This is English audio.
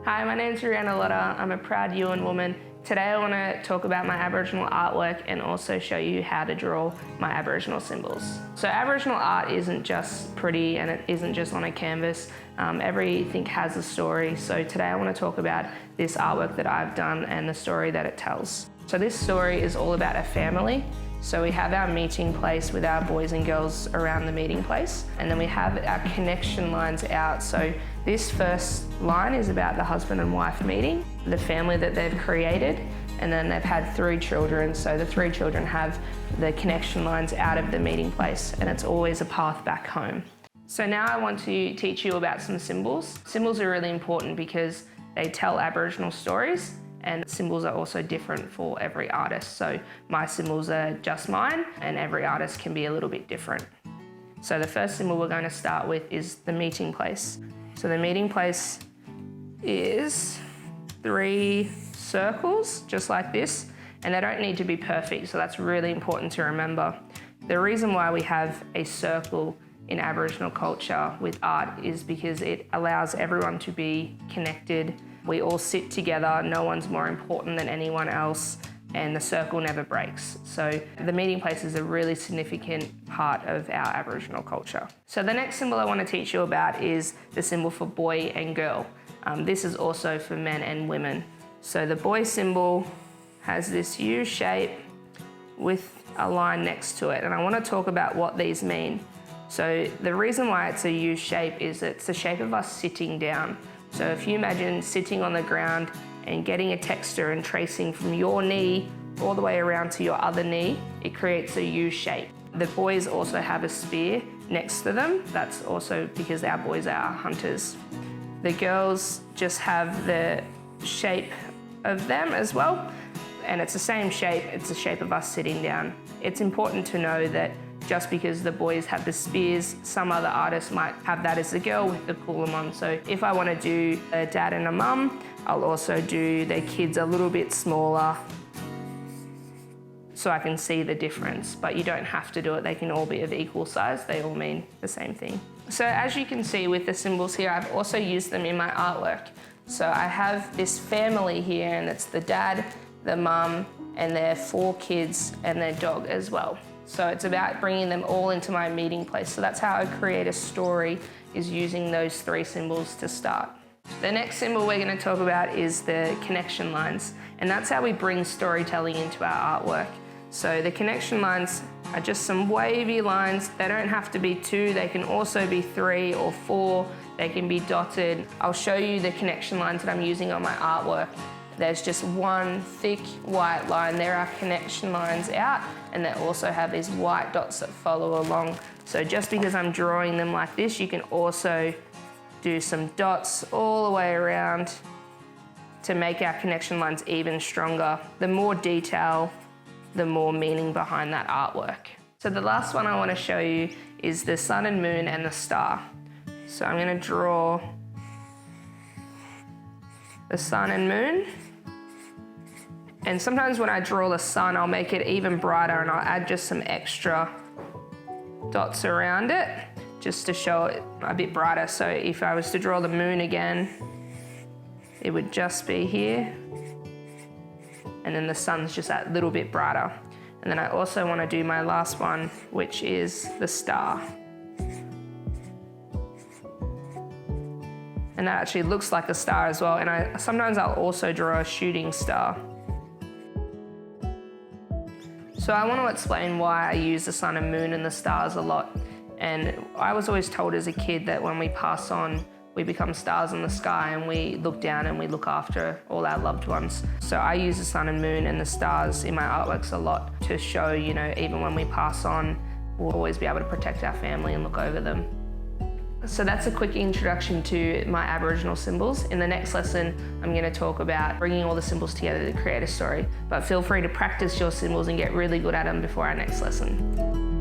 Hi, my name's Rihanna Lotta. I'm a proud Yuin woman. Today I want to talk about my Aboriginal artwork and also show you how to draw my Aboriginal symbols. So Aboriginal art isn't just pretty and it isn't just on a canvas. Everything has a story. So today I want to talk about this artwork that I've done and the story that it tells. So this story is all about a family. So we have our meeting place with our boys and girls around the meeting place, and then we have our connection lines out. So this first line is about the husband and wife meeting, the family that they've created, and then they've had 3 children. So the 3 children have the connection lines out of the meeting place, and it's always a path back home. So now I want to teach you about some symbols. Symbols are really important because they tell Aboriginal stories, and symbols are also different for every artist. So my symbols are just mine, and every artist can be a little bit different. So the first symbol we're going to start with is the meeting place. So the meeting place is 3 circles, just like this, and they don't need to be perfect, so that's really important to remember. The reason why we have a circle in Aboriginal culture with art is because it allows everyone to be connected. We all sit together, no one's more important than anyone else, and the circle never breaks. So the meeting place is a really significant part of our Aboriginal culture. So the next symbol I want to teach you about is the symbol for boy and girl. This is also for men and women. So the boy symbol has this U shape with a line next to it, and I want to talk about what these mean. So the reason why it's a U shape is it's the shape of us sitting down. So if you imagine sitting on the ground and getting a texture and tracing from your knee all the way around to your other knee, it creates a U shape. The boys also have a spear next to them. That's also because our boys are hunters. The girls just have the shape of them as well, and it's the same shape, it's the shape of us sitting down. It's important to know that just because the boys have the spears, some other artists might have that as the girl with the coolamon. So if I want to do a dad and a mum, I'll also do their kids a little bit smaller so I can see the difference. But you don't have to do it, they can all be of equal size, they all mean the same thing. So as you can see with the symbols here, I've also used them in my artwork. So I have this family here, and it's the dad, the mum, and their 4 kids and their dog as well. So it's about bringing them all into my meeting place. So that's how I create a story, is using those 3 symbols to start. The next symbol we're going to talk about is the connection lines, and that's how we bring storytelling into our artwork. So the connection lines are just some wavy lines. They don't have to be 2, they can also be 3 or 4, they can be dotted. I'll show you the connection lines that I'm using on my artwork. There's just one thick white line. There are connection lines out, and they also have these white dots that follow along. So just because I'm drawing them like this, you can also do some dots all the way around to make our connection lines even stronger. The more detail, the more meaning behind that artwork. So the last one I want to show you is the sun and moon and the star. So I'm going to draw the sun and moon. And sometimes when I draw the sun, I'll make it even brighter and I'll add just some extra dots around it just to show it a bit brighter. So if I was to draw the moon again, it would just be here. And then the sun's just that little bit brighter. And then I also want to do my last one, which is the star. And that actually looks like a star as well. And sometimes I'll also draw a shooting star. So I want to explain why I use the sun and moon and the stars a lot. And I was always told as a kid that when we pass on, we become stars in the sky and we look down and we look after all our loved ones. So I use the sun and moon and the stars in my artworks a lot to show, you know, even when we pass on, we'll always be able to protect our family and look over them. So that's a quick introduction to my Aboriginal symbols. In the next lesson, I'm going to talk about bringing all the symbols together to create a story. But feel free to practice your symbols and get really good at them before our next lesson.